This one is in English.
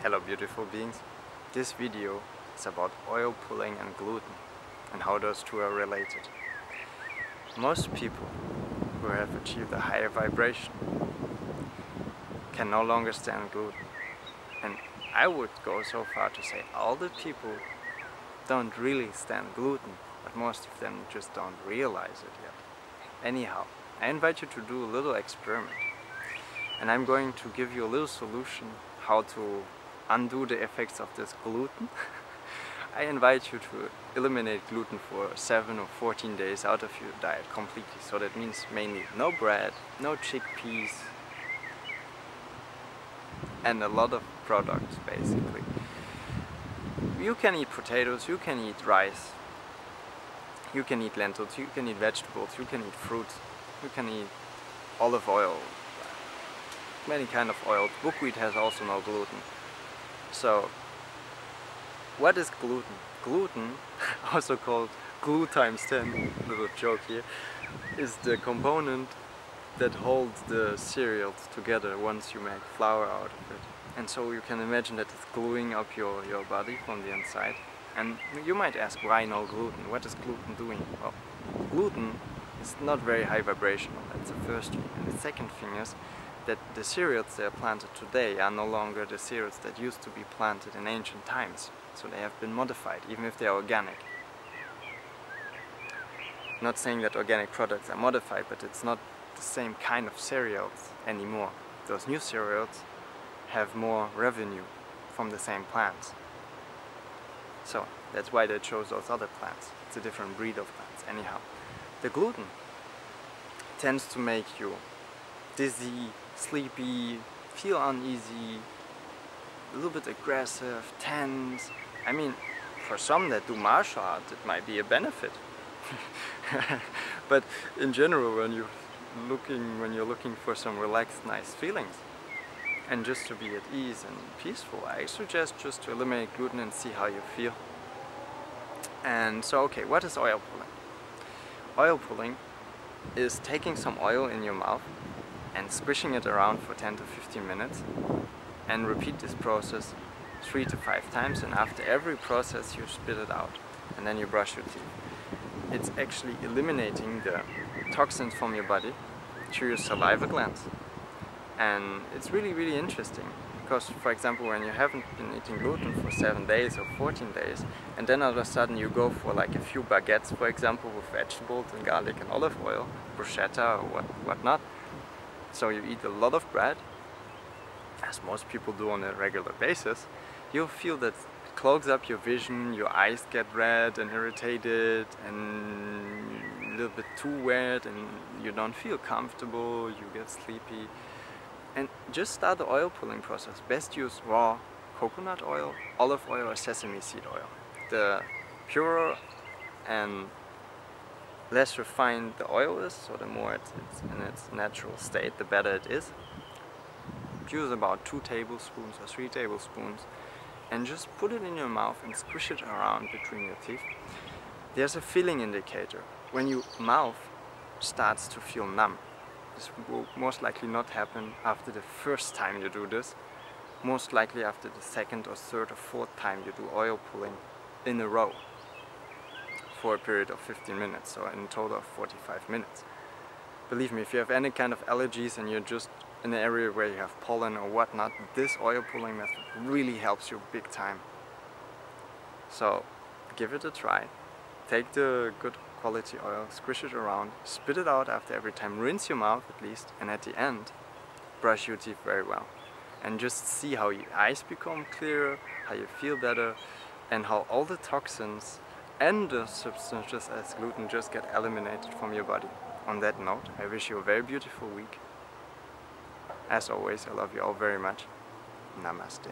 Hello beautiful beings. This video is about oil pulling and gluten and how those two are related. Most people who have achieved a higher vibration can no longer stand gluten. And I would go so far to say all the people don't really stand gluten, but most of them just don't realize it yet. Anyhow, I invite you to do a little experiment. And I'm going to give you a little solution how to undo the effects of this gluten. I invite you to eliminate gluten for 7 or 14 days out of your diet completely. So that means mainly no bread, no chickpeas, and a lot of products basically. You can eat potatoes, you can eat rice, you can eat lentils, you can eat vegetables, you can eat fruits, you can eat olive oil, many kind of oils. Buckwheat has also no gluten. So, what is gluten? Gluten, also called glue times 10, little joke here, is the component that holds the cereals together once you make flour out of it. And so you can imagine that it's gluing up your body from the inside. And you might ask, why no gluten? What is gluten doing? Well, gluten is not very high vibrational, that's the first thing. And the second thing is that the cereals that are planted today are no longer the cereals that used to be planted in ancient times. So they have been modified, even if they are organic. Not saying that organic products are modified, but it's not the same kind of cereals anymore. Those new cereals have more revenue from the same plants. So that's why they chose those other plants. It's a different breed of plants. Anyhow, the gluten tends to make you dizzy, sleepy, feel uneasy, a little bit aggressive, tense. I mean, for some that do martial arts, it might be a benefit. But in general, when you're looking for some relaxed, nice feelings, and just to be at ease and peaceful, I suggest just to eliminate gluten and see how you feel. And so, okay, what is oil pulling? Oil pulling is taking some oil in your mouth and squishing it around for 10 to 15 minutes and repeat this process 3 to 5 times, and after every process you spit it out and then you brush your teeth. It's actually eliminating the toxins from your body through your saliva glands. And it's really interesting because, for example, when you haven't been eating gluten for 7 days or 14 days and then all of a sudden you go for like a few baguettes, for example, with vegetables and garlic and olive oil, bruschetta or whatnot. So you eat a lot of bread, as most people do on a regular basis, you'll feel that it clogs up your vision, your eyes get red and irritated and a little bit too wet and you don't feel comfortable, you get sleepy. And just start the oil pulling process. Best use raw coconut oil, olive oil or sesame seed oil. The purer and less refined the oil is, so the more it's in its natural state, the better it is. Use about 2 tablespoons or 3 tablespoons and just put it in your mouth and squish it around between your teeth. There's a feeling indicator. When your mouth starts to feel numb, this will most likely not happen after the first time you do this, most likely after the 2nd or 3rd or 4th time you do oil pulling in a row for a period of 15 minutes, so in a total of 45 minutes. Believe me, if you have any kind of allergies and you're just in an area where you have pollen or whatnot, this oil pulling method really helps you big time. So give it a try. Take the good quality oil, squish it around, spit it out after every time, rinse your mouth at least, and at the end brush your teeth very well. And just see how your eyes become clearer, how you feel better, and how all the toxins and the substances as gluten just get eliminated from your body. On that note, I wish you a very beautiful week. As always, I love you all very much. Namaste.